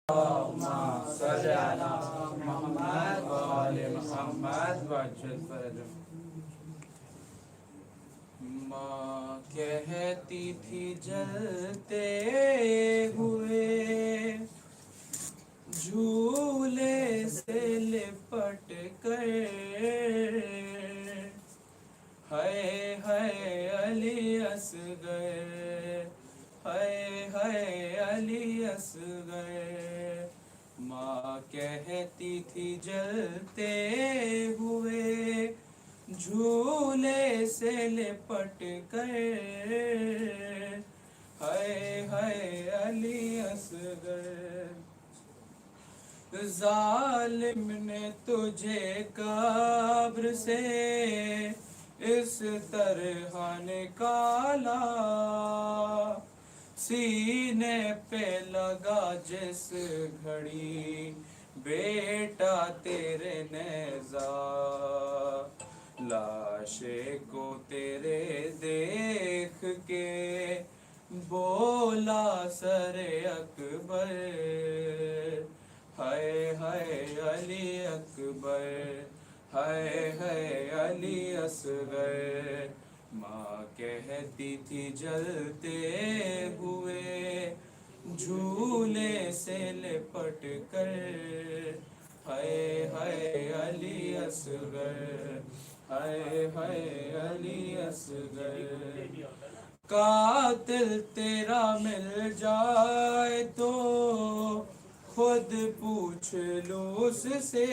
माँ कहती थी जलते हुए झूले से लिपट कर, हाय हाय अली असगर, हाय हाय अली असगर। माँ कहती थी जलते हुए झूले से लिपट कर, हाय हाय अली असगर। जालिम ने तुझे कब्र से इस तरह निकाला, सीने पे लगा जिस घड़ी बेटा तेरे नेज़ा, लाशे को तेरे देख के बोला सरे अकबर, हाय हाय अली अकबर, हाय हाय अली असगर। माँ कहती थी जलते हुए झूले से लिपट कर, हाय हाय अली असगर, हाय हाय अली असगर। कातिल तेरा मिल जाए तो खुद पूछ लो उससे,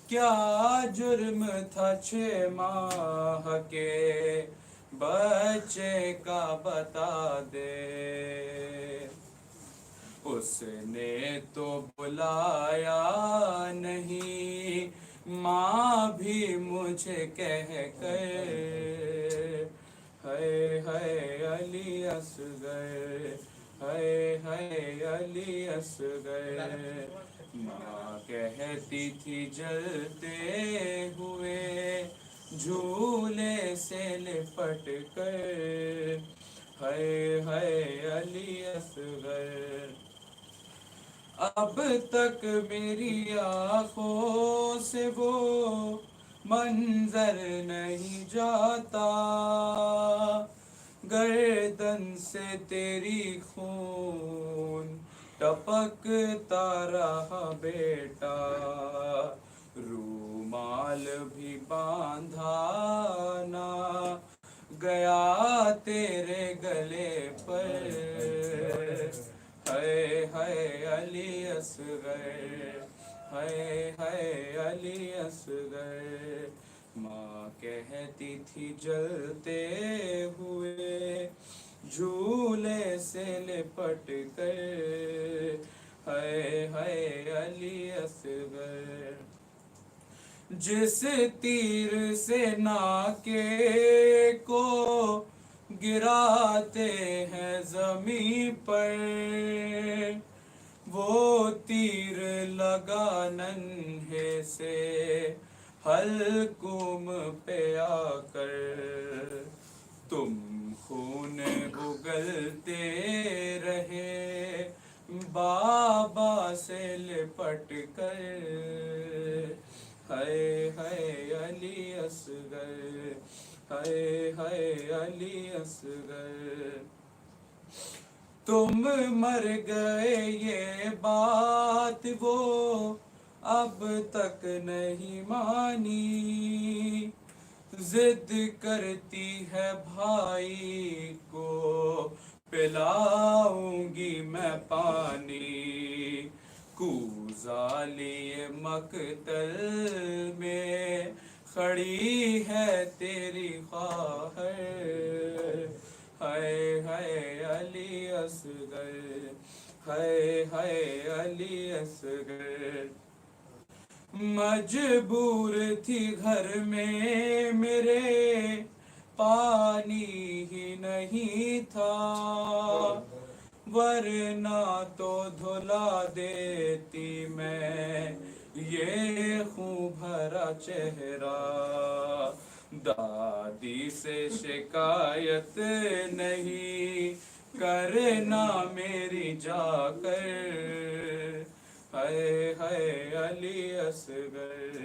क्या जुर्म था 6 माह के बच्चे का बता दे। उसने तो बुलाया नहीं माँ भी मुझे कह कर, हाय हाय अली असगर, हाय हाय अली असगर। माँ कहती थी जलते हुए झूले से लिपट कर, हाय हाय अली असगर। अब तक मेरी आँखों से वो मंजर नहीं जाता, गर्दन से तेरी खून टपकता रहा बेटा, रूमाल भी बांधा ना गया तेरे गले पर, हाय हाय अली असगर, हाय हाय अली असगर। माँ कहती थी जलते हुए झूले से लिपट कर, हाय हाय अली असगर। जिस तीर से नाके को गिराते हैं जमीन पर, वो तीर लगा नन्हे से हल्कुम पे आकर, तुम खून उगलते रहे बाबा से लिपट कर, हाय हाय अली असगर, हाय हाय अली असगर। तुम मर गए ये बात वो अब तक नहीं मानी, जिद करती है भाई को पिलाऊंगी मैं पानी, कूजा लिए मकतल में खड़ी है तेरी ख्वाहिर, हाय हाय अली असगर, हाय हाय अली असगर। मजबूर थी घर में मेरे पानी ही नहीं था, वरना तो धुला देती मैं ये खून भरा चेहरा, दादी से शिकायत नहीं करना मेरी जाकर। हाय हाय अली असगर,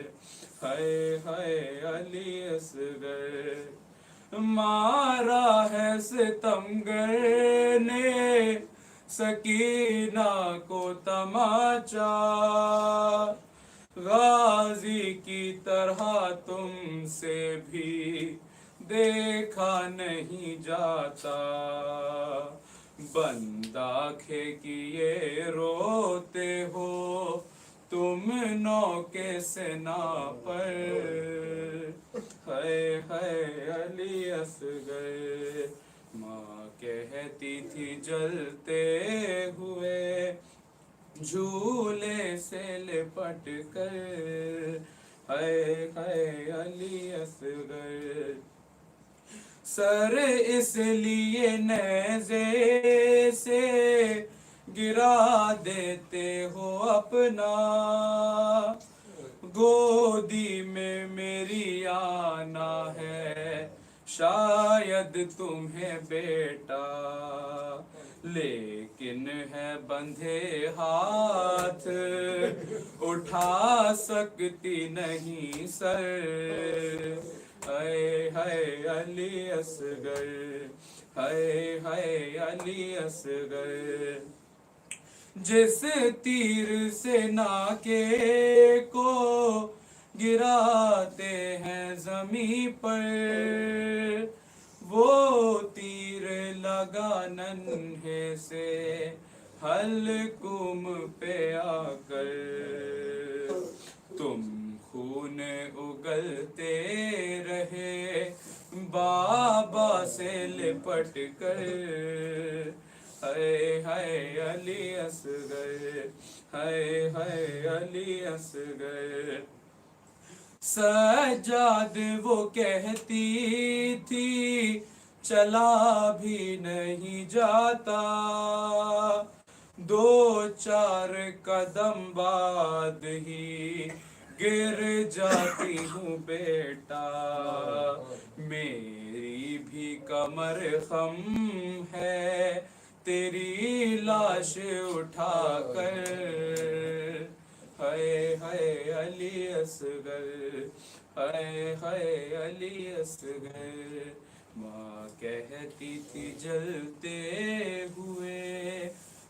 हाय हाय अली असगर। मारा है सितमगर ने सकीना को तमाचा, गाजी की तरह तुमसे भी देखा नहीं जाता। बंदा खे किए रोते हो तुम नौके सेना पर। है अली असगर। माँ कहती थी जलते हुए झूले से लिपट कर। है अली असगर। सर इसलिए नेज़े से गिरा देते हो अपना, गोदी में मेरी आना है शायद तुम्हें बेटा, लेकिन है बंधे हाथ उठा सकती नहीं सर। हाय अली असगर, हाय अली असगर। जिस तीर से नाके को गिराते हैं जमी पर, वो तीर लगा नन्हे से हल्कुम पे आकर। तुम खून उगलते रहे बाबा से लिपट कर। हाय अली असगर, हाय अली असगर। सज्जाद वो कहती थी चला भी नहीं जाता, दो चार कदम बाद ही गिर जाती हूँ बेटा। मेरी भी कमर खम है तेरी लाश उठाकर। हाय अली असगर, हाय अली असगर। माँ कहती थी जलते हुए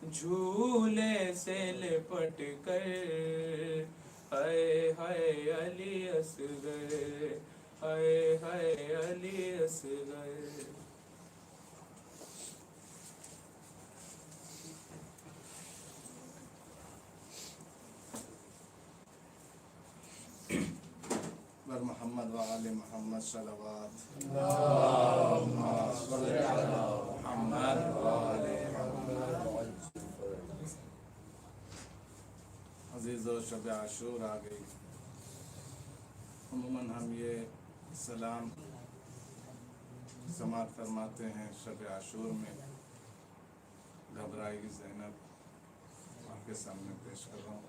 झूले से लिपट कर। हाय अली असगर, हाय अली असगर। मोहम्मद व आले मोहम्मद सल्लल्लाहु अज़ीज़ो शब आशूर आ गई। अमूमन हम ये सलाम समात फरमाते हैं शब आशूर में। घबराई ज़ैनब आपके सामने पेश कर रहा हूँ।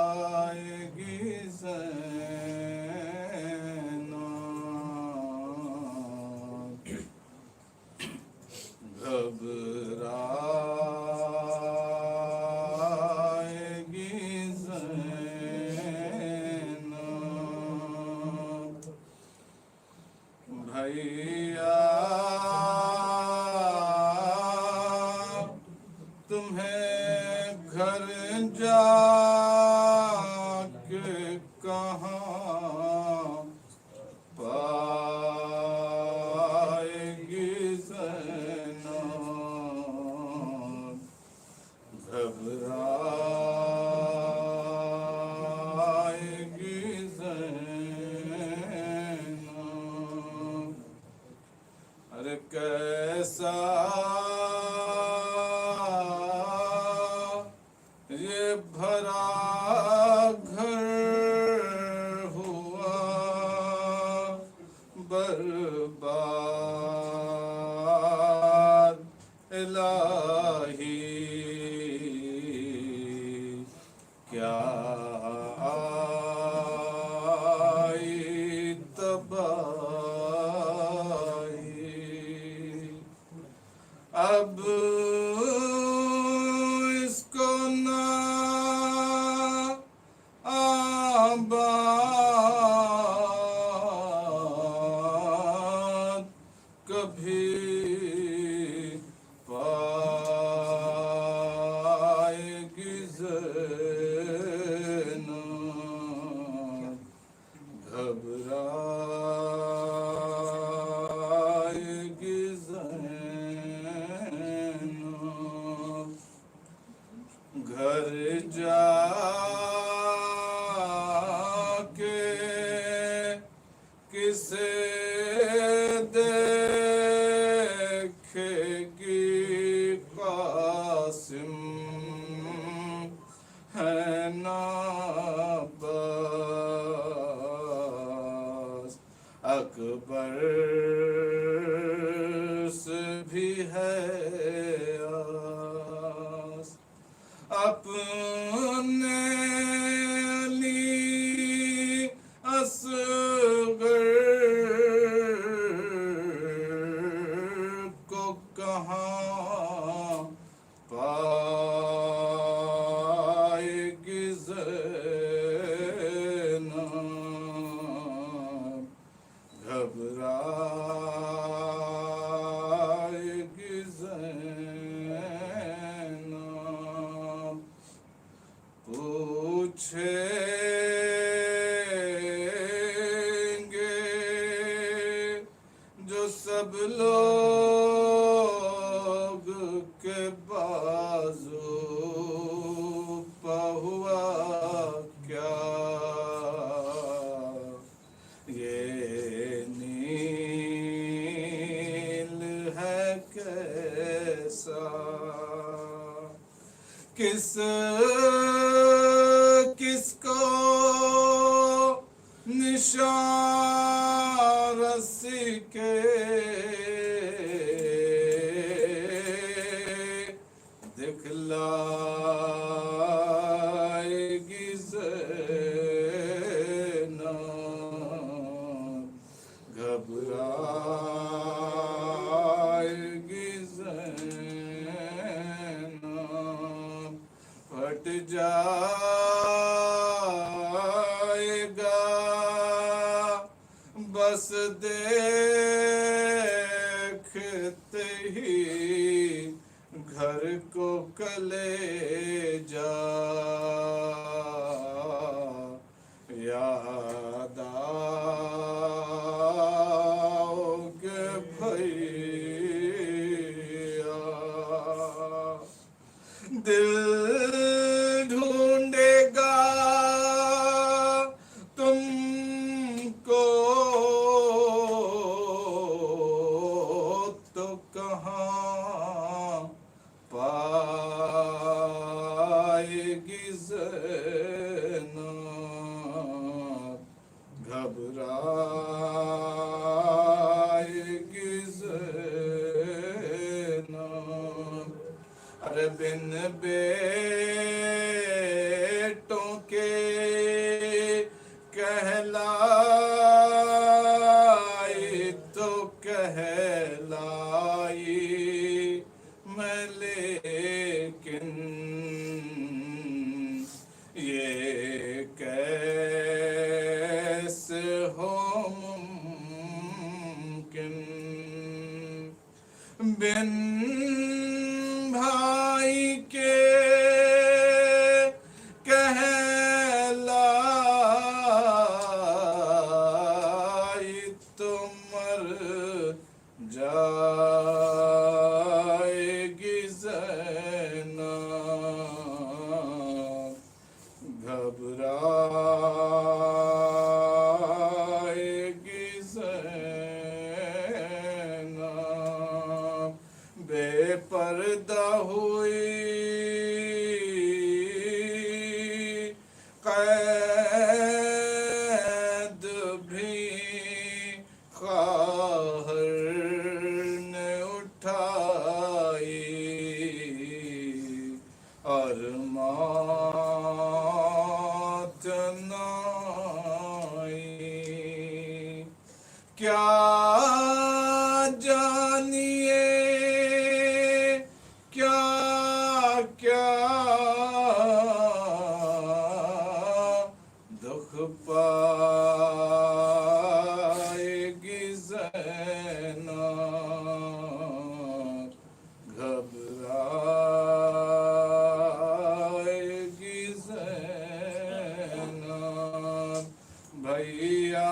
घबराएगी ज़ैनब, घबराएगी ज़ैनब। भैया तुम्हें घर जाके कहाँ पाएगी ज़ैनब। घबराएगी ज़ैनब। अरे कैसा ये भरा घर हुआ बर्बाद इलाही, क्या आई तबाही। अब इसको ना आबाद कभी पाएगी ज़ैनब, घबराएगी ज़ैनब। घर जाके किसे देखेगी कासिम, है ना बस अकबर से भी है आस। अपने अली असगर को कहाँ पाएगी ज़ैनब, घबराएगी ज़ैनब। पूछेंगे जो सब लोग के बाजू हुआ क्या, ये नील है कैसा, किसको निशान रस्सी के दिखलाएगी ज़ैनब, घबराएगी ज़ैनब। फट जाएगा बस देखते ही घर को कलेजा, याद आओगे भैया। दिल ढूंढेगा तुमको तो कहाँ पाएगी ज़ैनब, घबराएगी ज़ैनब। अरे बिन बेटों के कहलाई तो कहलाई मैं, लेकिन ये कैसे हो मुमकिन, बिन भाई के कहलाई तो मर जाएगी ज़ैनब, घबराएगी ज़ैनब। क्या जानिए क्या क्या दुख पाएगी ज़ैनब, घबराएगी ज़ैनब। भैया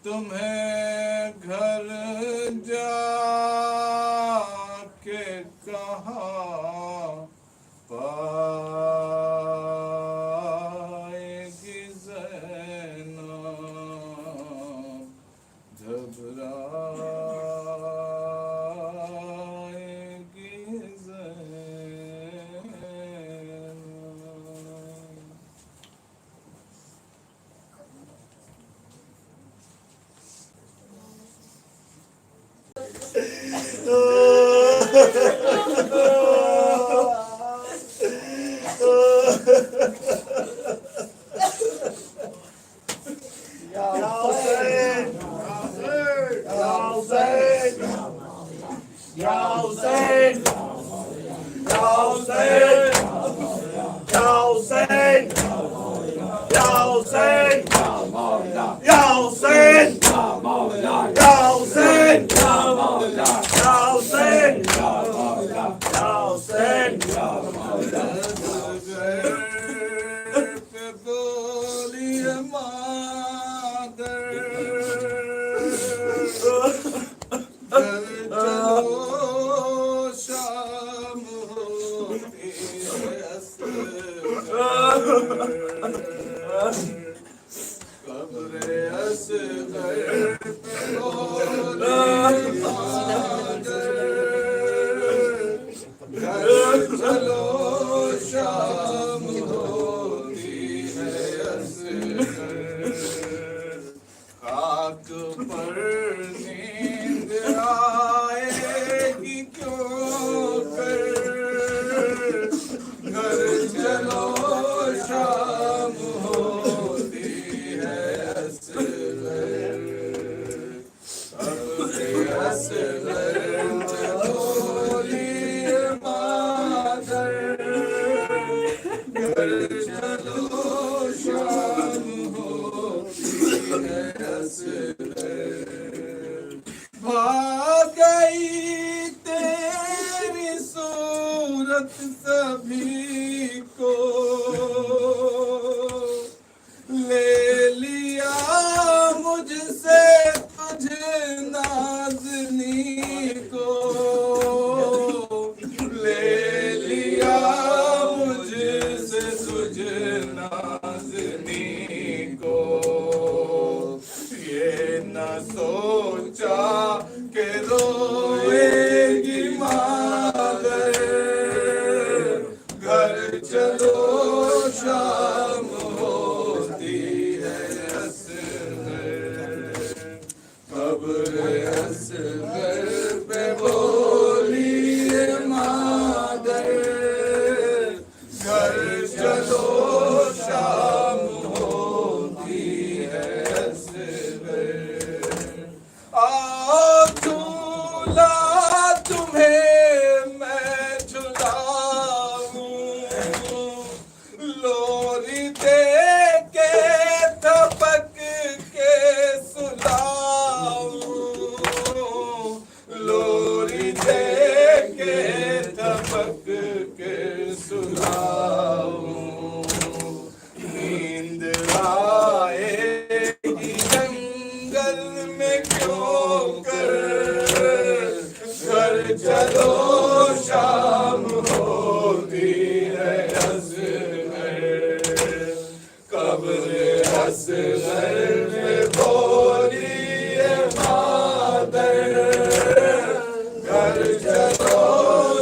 तुम्हें घर जाके कहाँ पाएगी ज़ैनब, घबराएगी ज़ैनब। खाक पर नींद आएगी क्यों कर, घर चलो शाम होती है असगर। अब असगर बोली मादर, घर चलो शाम भाग गई तेरी सूरत सभी को, ले लिया मुझसे तुझे नाज़नी को, ले लिया मुझसे तुझे नाज़नी को। ये न सोचा के रोएगी मादर, घर चलो शाम होती है असगर। कब्र असगर पे बोली मादर, घर चलो शाम होती है असगर। आओ झूला तुम्हें मैं झुलाऊं, लोरी दे के थपक के सुलाऊं, लोरी दे के थपक के सुलाऊं। नींद आएगी जंगल में क्यों कर, घर चलो शाम होती है असगर। कब्र असगर में बोली मादर, घर चलो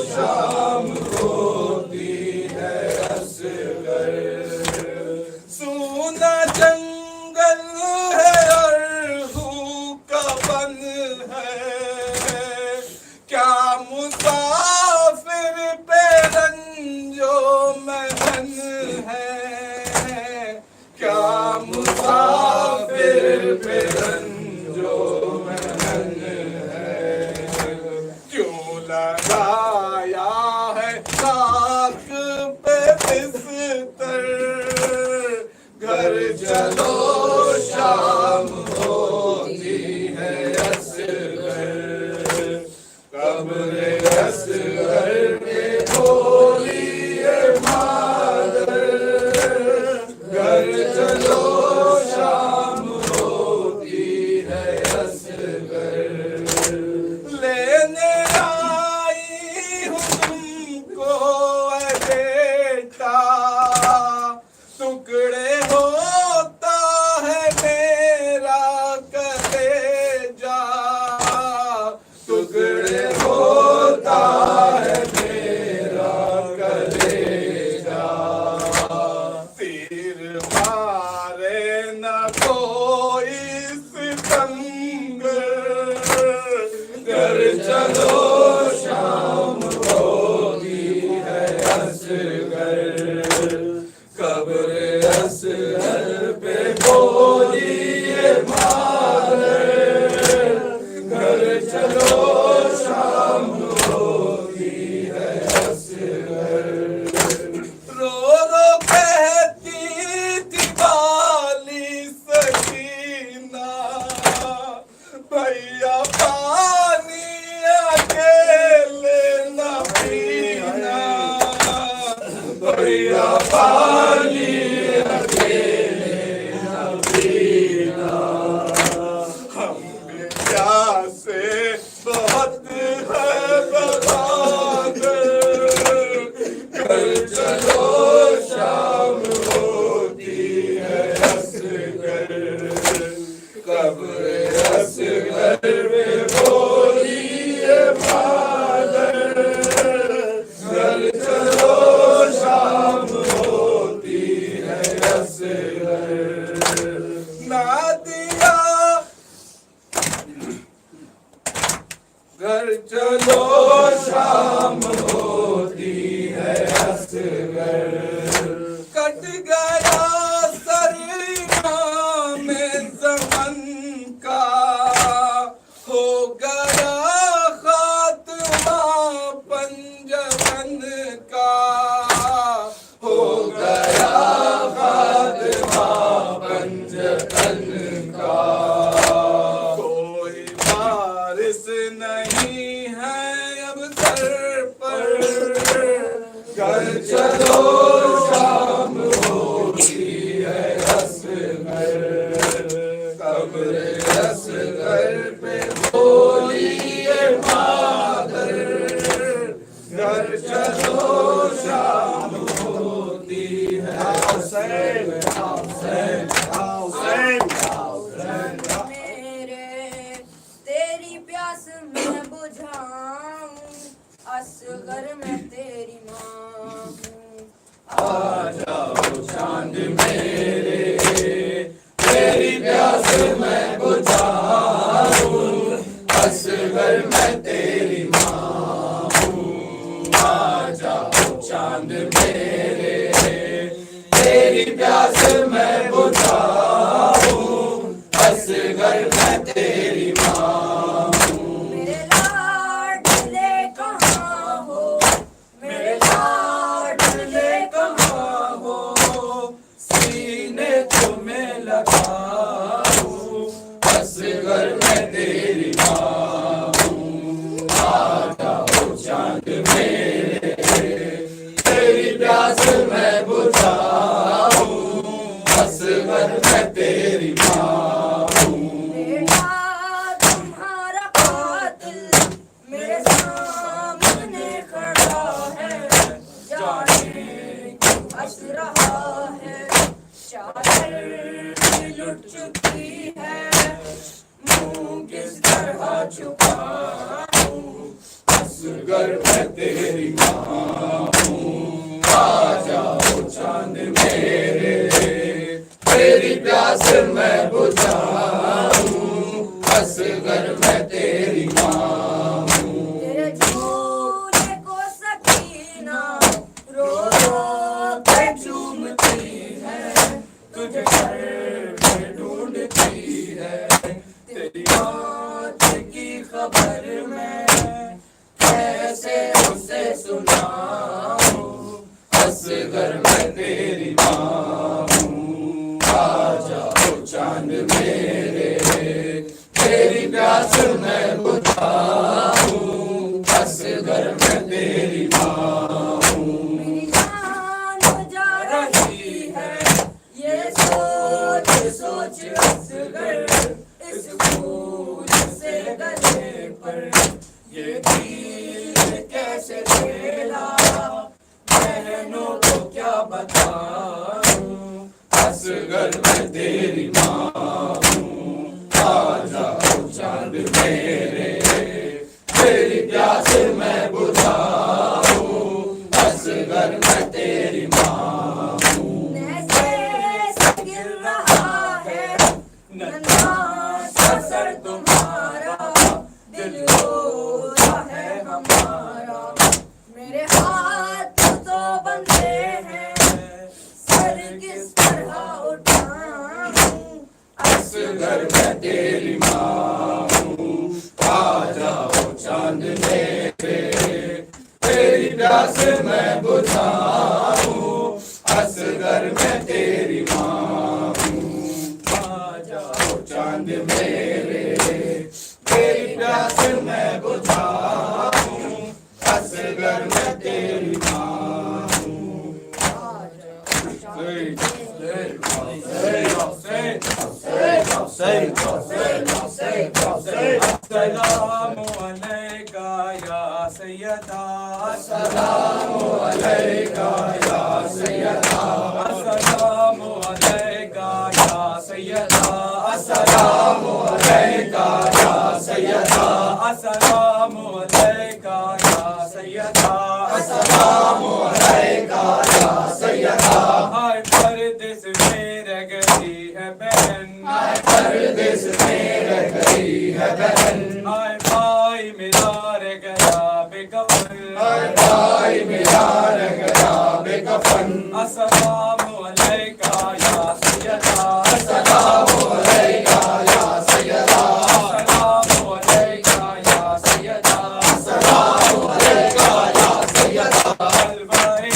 शाम होती है असगर। सूना जंगल है और का बन है, क्या मुसाफिर पे रंजो महन है, क्या मुसाफिर पे रंजो महन है, क्यों लगाया है खाक पे बिस्तर, घर चलो शाम होती है असगर, कब्र असगर में बोलिए मादर, घर चलो शाम होती है असगर, लेने आई हूँ तुमको ऐ बेटा, टुकड़े होता है मेरा कलेजा, टुकड़े होता है मेरा कलेजा, तीर मारे न कोई सितमगर, घर चलो शाम होती है असगर, कब्र असगर पे बोलिए मादर, घर चलो शाम होती है असगर, रो रो कहती थी बाली सकीना, भैया पानी अकेले न पीना, भैया पानी अकेले न पीना, हम भी प्यासे बहुत है बहादुर, घर चलो शाम होती है असगर, कब्र असगर में बोलिए मादर, घर चलो शाम होती है असगर, नादिया घर चलो शाम होती है असगर, कट गया सरीना में ज़मन का, हो गया खात्मा पंजतन का, हो गया खात्मा पंजतन का, कोई बारिश नहीं है अब सर पर, घर चलो शाम होती है असगर, कब्र असगर पे बोलिए मादर, घर चलो शाम होती है असगर, मेरे तेरी प्यास मैं बुझाऊं, असगर मैं तेरी माँ हूँ, आ जाओ चांद मेरे, तेरी प्यास मैं बुझाऊं, असगर मैं तेरी माँ हूँ, आ जाओ चांद मेरे, तेरी प्यास मैं बुझाऊं, असगर मैं तेरी माँ हूँ, मेरे लाडले कहाँ हो, मेरे लाडले कहाँ हो, सीने तुम्हें लगाऊं, असगर मैं तेरी माँ हूँ, आ जाओ चांद मेरे, तेरी प्यास मैं बुझाऊं, असगर मैं तेरी माँ हूँ, बेटा तुम्हारा कातिल मेरे सामने खड़ा है, जाने क्यों हंस रहा है, चादर लुट चुकी है, मुंह किस तरह छुपाऊं, असगर मैं तेरी माँ हूँ, आ जाओ चांद मेरे, तेरी प्यास मैं बुझाऊं, असगर मैं तेरी माँ हूँ, तेरे झूले को सकीना रो रो के चूमती है, तुझे चांद मेरे, तेरी प्यास मैं बुझाऊं, असगर मैं तेरी माँ हूँ। मेरी जान जा रही है, ये सोच सोच असगर, इस फूल से गले पर ये दिल कैसे खेला, बहनों को क्या बताऊं। असगर मैं तेरी माँ हूँ, आ जाओ चांद मेरे, तेरी प्यास मैं बुझाऊं, असगर मैं तेरी माँ हूँ। नैसे से गिर रहा है नन्हा सा सर तुम्हारा, दिल रोता है हमारा। मेरे हाथ तो बंधे हैं, सर किस तरह उठाऊं। असगर मैं तेरी माँ हूँ, आ जाओ चांद मेरे, तेरी प्यास मैं बुझाऊं, असगर मैं तेरी माँ हूँ। आ जाओ चांद मेरे, तेरी प्यास मैं बुझाऊं, असगर मैं तेरी माँ हूँ। अस्सलामु अलैका या सय्यदा, अस्सलामु अलैका या सय्यदा, अस्सलामु अलैका या सय्यदा, अस्सलामु अलैका या सय्यदा, अस्सलामु अलैका या सय्यदा, अस्सलामु अलैका या सय्यदा। हाय परदेस में रह गई है बहन, हाय परदेस में रह गई है बहन, हाय भाई मेरा रह गया बेकफन, हाय भाई मेरा रह गया बेकफन। अस्सलामु अलैका या सय्यदा, अस्सलामु अलैका या सय्यदा, अस्सलामु अलैका या सय्यदा, अस्सलामु अलैका या सय्यदा। बलवाए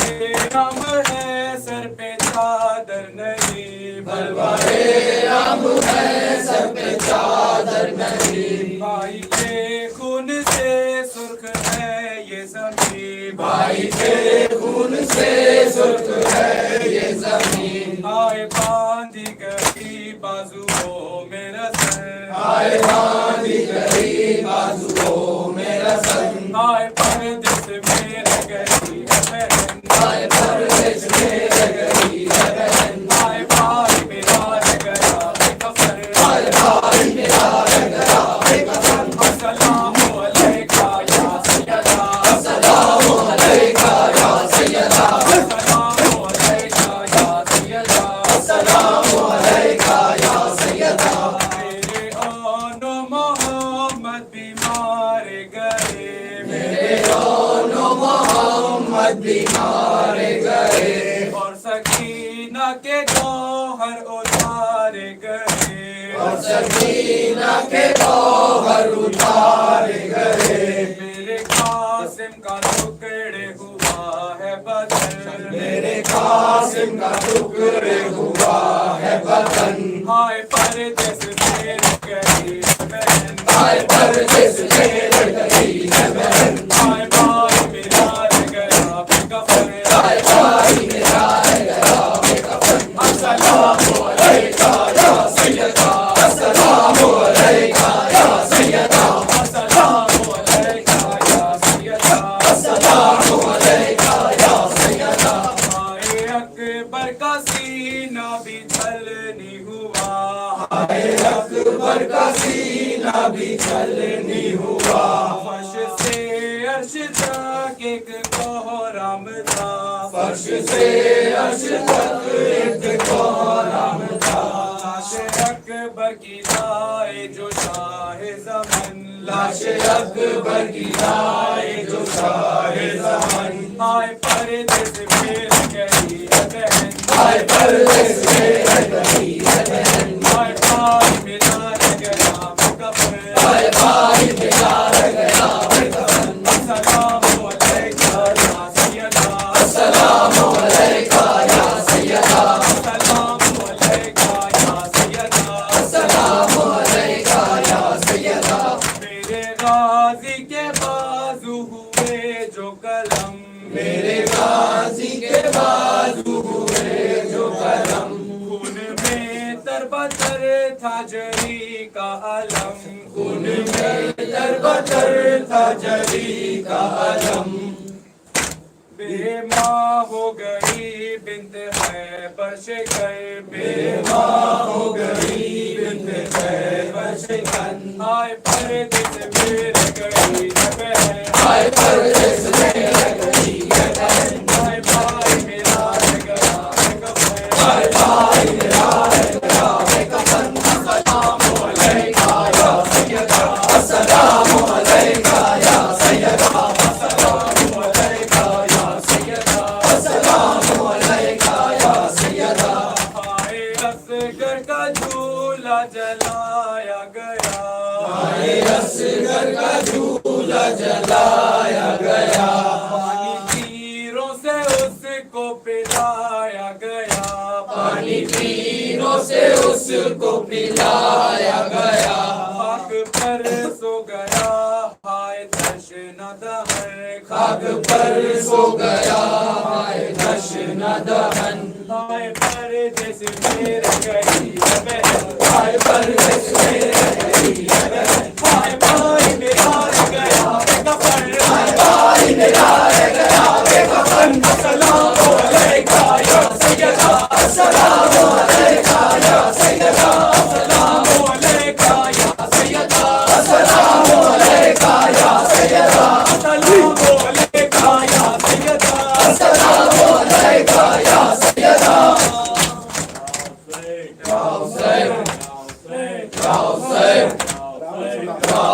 राम है सर पे चादर नहीं, बलवाए राम है सर पे चादर नहीं, भाई के खून से सुर्ख है ये ज़मीन, भाई के खून से सुर्ख है ये जमीन। आए बांधी गई बाजुओं में रस्म, आए बांधी गई बाजुओं में रस्म, आए परदेस में रह गई है बहन, आए परदेस में रह गई है बहन, आए भाई मेरा रह गया बेकफन, आए भाई मेरा रह गया बेकफन। अस्सलामु अलैका या सय्यदा, अस्सलामु अलैका या सय्यदा, अस्सलामु अलैका या सय्यदा, अस्सलामु अलैका या सय्यदा। मेरे ओनो मोहम्मद बीमार गए, मेरे दोनों मोहम्मद भी मारे गए, और सकीना के गौहर उतारे गए, और सकीना के गौहर उतारे गए। मेरे कासिम का टुकड़े हुआ है बदन, मेरे कासिम का टुकड़े हुआ है बदन, हाय परदेस में रह गई है बहन, हाय परदेस में रह गई है बहन, हाय भाई मेरा रह गया बेकफन, हाय भाई मेरा रह गया बेकफन। अस्सलामु अलैका या सय्यदा, अस्सलामु अलैका या सय्यदा, अस्सलामु अलैका या सय्यदा, अस्सलामु अलैका या सय्यदा। हाय अकबर का सीना भी छलनी हुआ, हाय अकबर का सीना भी छलनी हुआ, फर्श से अर्श तक एक कोहराम था, फर्श से अर्श तक एक कोहराम था। लाश अकबर की लाए जो शाह ज़मन, लाश अकबर की लाए जो शाहे ज़मान, हाय परदेस में रह गई है बहन, हाय परदेस में रह गई है बहन, हाय भाई मेरा रह गया बेकफन, हाय भाई मेरा रह गया बेकफन। अस्सलामु अलैका या सय्यदा, अस्सलामु अलैका या सय्यदा, अस्सलामु अलैका या सय्यदा, तरबतर था जरी का अलम, खून में तरबतर था जरी का अलम। बेमां हो गई बिन्त खैबर शिकर, बेमां हो गई बिन्त खैबर शिकन। आए परदेस में रह गई है बहन, आए परदेस में रह गई है बहन। आए भाई मेरा रह गया है कफन, आए भाई मेरा रह गया है कफन। अस्सलामु अलैका या सैयदा, अस्सलामु अलैका या सैयदा, अस्सलामु अलैका या सैयदा, अस्सलामु अलैका या सैयदा। आए असगर का झूला जलाया गया, आए असगर का झूला जलाया गया। पानी तीरों से उसको पिलाया गया, पानी तीरों से उसको पिलाया गया। खाक पर सो गया हाय दर्शन दहर, खाक पर सो गया हाय दर्शन दहन। हाय परदेस में रह गई है बहन, हाय परदेस में रह गई है बहन। हाय भाई मेरा रह गया है कफन, हाय भाई मेरा रह गया है कफन। अस्सलामु अलैका या सैयदा, अस्सलामु अलैका या सैयदा, अस्सलामु अलैका या सैयदा, अस्सलामु अलैका या सैयदा, अस्सलामु अलैका या सैयदा, अस्सलामु अलैका या सैयदा। या हुसैन, या हुसैन, या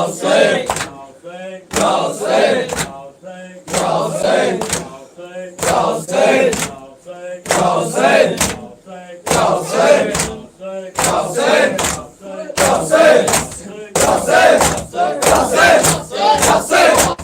हुसैन, या हुसैन, या हुसैन, या हुसैन, या हुसैन, या हुसैन, या हुसैन, या हुसैन, या हुसैन, या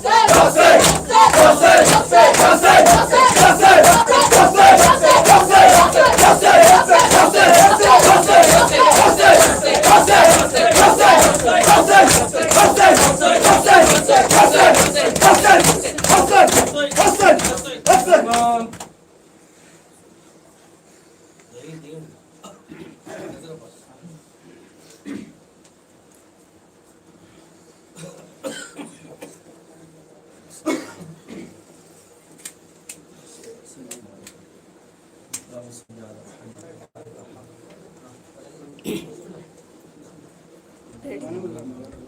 हुसैन, या हुसैन, या हुसैन, Ready?